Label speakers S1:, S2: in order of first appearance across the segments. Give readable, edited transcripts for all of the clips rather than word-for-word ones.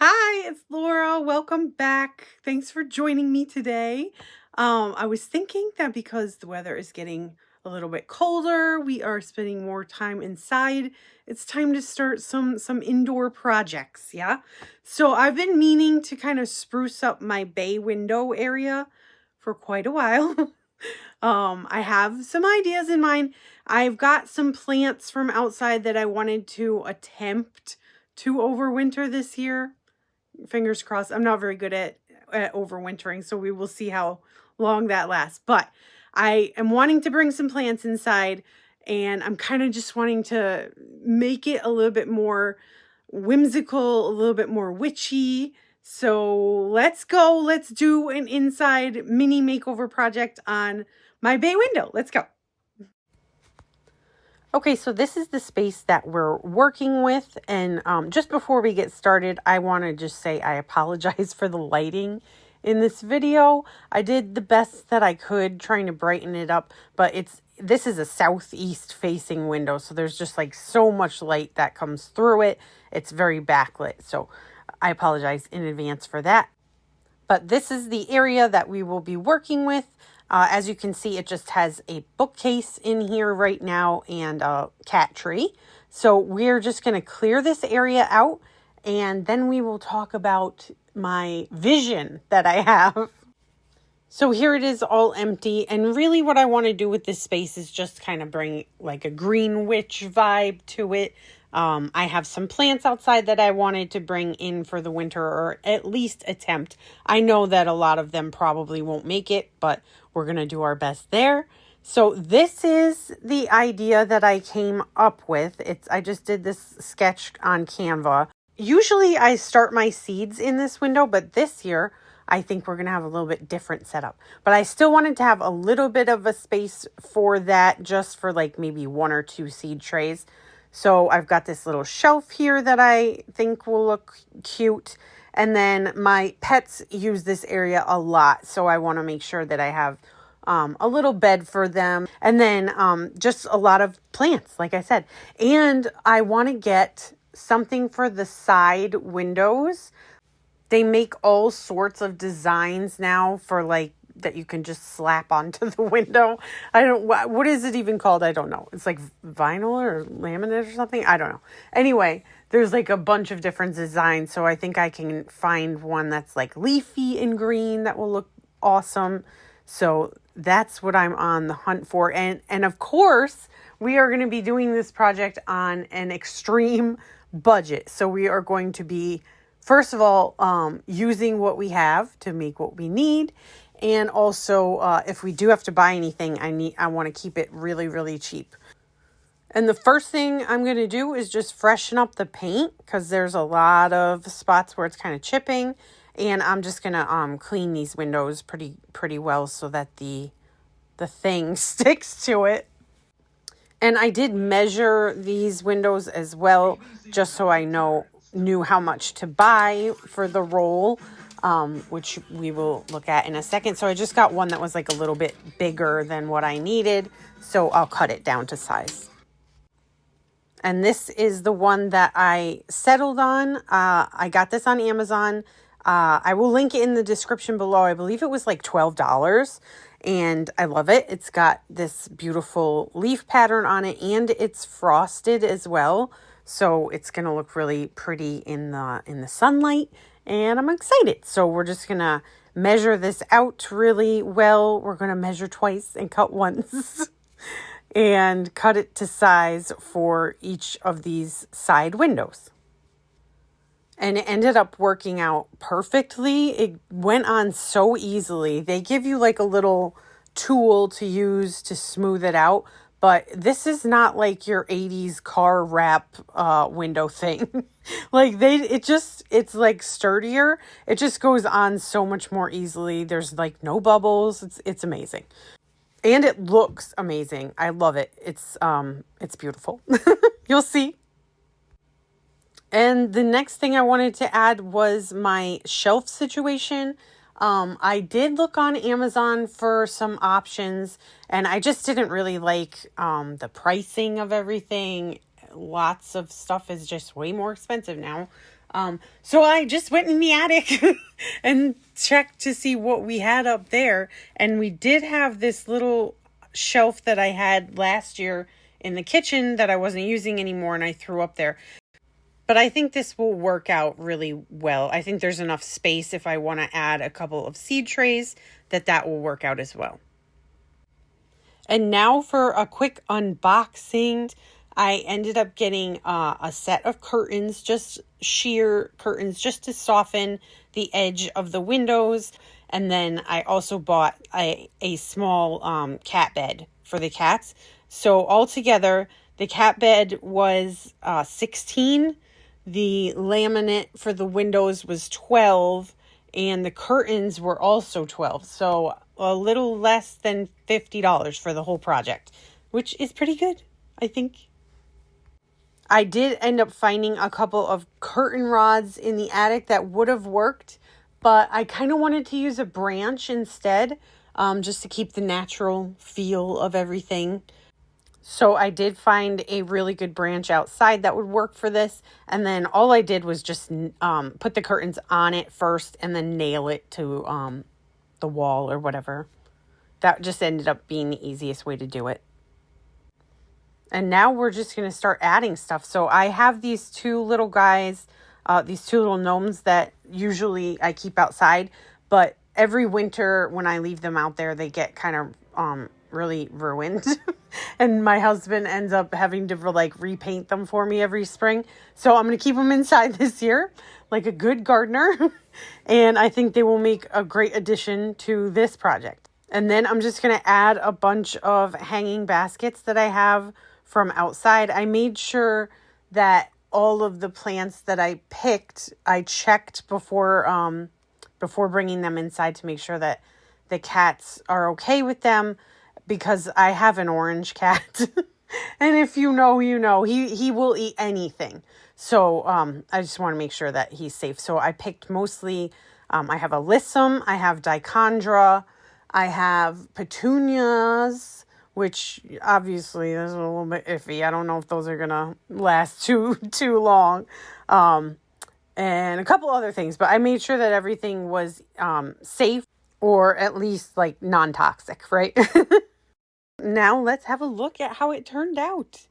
S1: Hi, it's Laura. Welcome back. Thanks for joining me today. I was thinking that because the weather is getting a little bit colder, we are spending more time inside. It's time to start some indoor projects, yeah? So I've been meaning to kind of spruce up my bay window area for quite a while. I have some ideas in mind. I've got some plants from outside that I wanted to attempt to overwinter this year. Fingers crossed. I'm not very good at overwintering, so we will see how long that lasts. But I am wanting to bring some plants inside, and I'm kind of just wanting to make it a little bit more whimsical, a little bit more witchy. So let's go. Let's do an inside mini makeover project on my bay window. Let's go. Okay, so this is the space that we're working with, and just before we get started, I want to just say I apologize for the lighting in this video. I did the best that I could trying to brighten it up, but this is a southeast facing window, so there's just like so much light that comes through it. It's very backlit, so I apologize in advance for that. But this is the area that we will be working with. As you can see, it just has a bookcase in here right now and a cat tree. So we're just going to clear this area out, and then we will talk about my vision that I have. So here it is all empty, and really what I want to do with this space is just kind of bring like a green witch vibe to it. I have some plants outside that I wanted to bring in for the winter, or at least attempt. I know that a lot of them probably won't make it, but we're going to do our best there. So this is the idea that I came up with. I just did this sketch on Canva. Usually I start my seeds in this window, but this year I think we're going to have a little bit different setup. But I still wanted to have a little bit of a space for that, just for like maybe 1 or 2 seed trays. So I've got this little shelf here that I think will look cute. And then my pets use this area a lot, so I want to make sure that I have a little bed for them. And then just a lot of plants, like I said. And I want to get something for the side windows. They make all sorts of designs now for like that you can just slap onto the window. What is it even called? I don't know. It's like vinyl or laminate or something. I don't know. Anyway, there's like a bunch of different designs. So I think I can find one that's like leafy and green that will look awesome. So that's what I'm on the hunt for. And of course, we are going to be doing this project on an extreme budget. So we are going to be, first of all, using what we have to make what we need. And also, if we do have to buy anything, I want to keep it really, really cheap. And the first thing I'm going to do is just freshen up the paint, because there's a lot of spots where it's kind of chipping. And I'm just going to clean these windows pretty well so that the thing sticks to it. And I did measure these windows as well, just so I knew how much to buy for the roll. Which we will look at in a second. So I just got one that was like a little bit bigger than what I needed. So I'll cut it down to size. And this is the one that I settled on. I got this on Amazon. I will link it in the description below. I believe it was like $12. And I love it. It's got this beautiful leaf pattern on it, and it's frosted as well. So it's going to look really pretty in the sunlight. And I'm excited. So we're just going to measure this out really well. We're going to measure twice and cut once. And cut it to size for each of these side windows. And it ended up working out perfectly. It went on so easily. They give you like a little tool to use to smooth it out. But this is not like your 80s car wrap window thing. Like it's like sturdier. It just goes on so much more easily. There's like no bubbles. It's amazing. And it looks amazing. I love it. It's beautiful. You'll see. And the next thing I wanted to add was my shelf situation. I did look on Amazon for some options, and I just didn't really like the pricing of everything. Lots of stuff is just way more expensive now. So I just went in the attic and checked to see what we had up there. And we did have this little shelf that I had last year in the kitchen that I wasn't using anymore, and I threw up there. But I think this will work out really well. I think there's enough space if I want to add a couple of seed trays that will work out as well. And now for a quick unboxing. I ended up getting a set of curtains, just sheer curtains, just to soften the edge of the windows. And then I also bought a small cat bed for the cats. So altogether, the cat bed was $16. The laminate for the windows was $12. And the curtains were also $12. So a little less than $50 for the whole project, which is pretty good, I think. I did end up finding a couple of curtain rods in the attic that would have worked, but I kind of wanted to use a branch instead, just to keep the natural feel of everything. So I did find a really good branch outside that would work for this. And then all I did was just put the curtains on it first and then nail it to the wall or whatever. That just ended up being the easiest way to do it. And now we're just going to start adding stuff. So I have these two little guys, these two little gnomes that usually I keep outside. But every winter when I leave them out there, they get kind of really ruined. And my husband ends up having to repaint them for me every spring. So I'm going to keep them inside this year like a good gardener. And I think they will make a great addition to this project. And then I'm just going to add a bunch of hanging baskets that I have from outside. I made sure that all of the plants that I picked, I checked before bringing them inside to make sure that the cats are okay with them, because I have an orange cat. And if you know, you know, he will eat anything. So I just want to make sure that he's safe. So I picked mostly, I have alyssum, I have dichondra, I have petunias, which obviously is a little bit iffy. I don't know if those are going to last too long. And a couple other things. But I made sure that everything was safe, or at least non-toxic, right? Now let's have a look at how it turned out.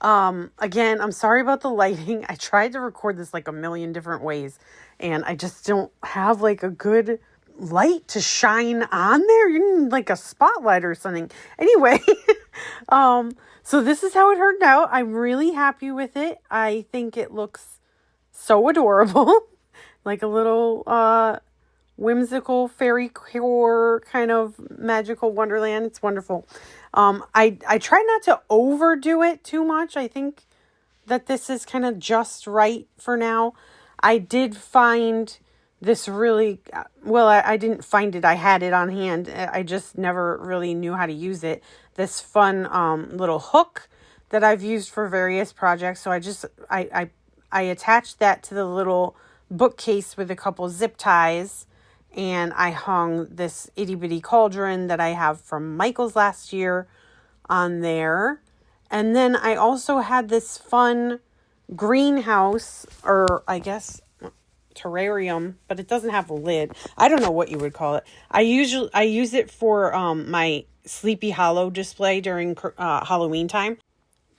S1: Again, I'm sorry about the lighting. I tried to record this a million different ways, and I just don't have a good light to shine on there. You need a spotlight or something. Anyway, so this is how it turned out. I'm really happy with it. I think it looks so adorable. Like a little whimsical fairycore kind of magical wonderland. It's wonderful. I try not to overdo it too much. I think that this is kind of just right for now. I did find this really, well, I didn't find it. I had it on hand. I just never really knew how to use it. This fun little hook that I've used for various projects. So I attached that to the little bookcase with a couple zip ties. And I hung this itty bitty cauldron that I have from Michael's last year on there. And then I also had this fun greenhouse, or I guess terrarium, but it doesn't have a lid. I don't know what you would call it. I use it for my Sleepy Hollow display during Halloween time.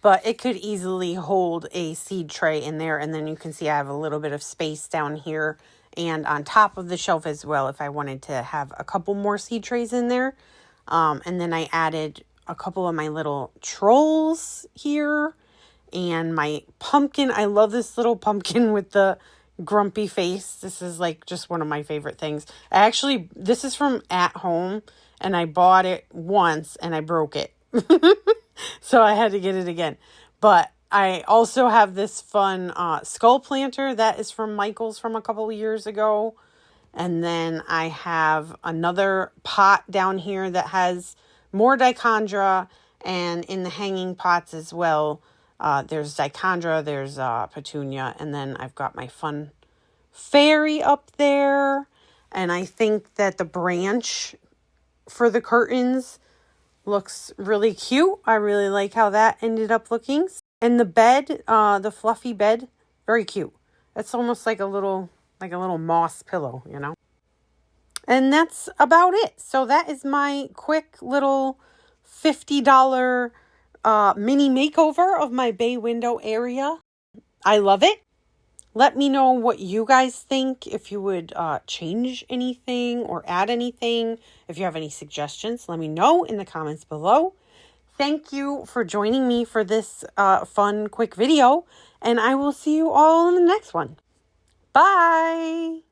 S1: But it could easily hold a seed tray in there. And then you can see I have a little bit of space down here and on top of the shelf as well, if I wanted to have a couple more seed trays in there. And then I added a couple of my little trolls here and my pumpkin. I love this little pumpkin with the grumpy face. This is just one of my favorite things. This is from At Home, and I bought it once and I broke it. So I had to get it again. But I also have this fun skull planter that is from Michael's from a couple of years ago. And then I have another pot down here that has more dichondra, and in the hanging pots as well, there's dichondra, there's petunia, and then I've got my fun fairy up there. And I think that the branch for the curtains looks really cute. I really like how that ended up looking. And the bed, the fluffy bed, very cute. It's almost like a little moss pillow, you know. And that's about it. So that is my quick little $50 mini makeover of my bay window area. I love it. Let me know what you guys think, if you would change anything or add anything. If you have any suggestions, let me know in the comments below. Thank you for joining me for this fun, quick video, and I will see you all in the next one. Bye!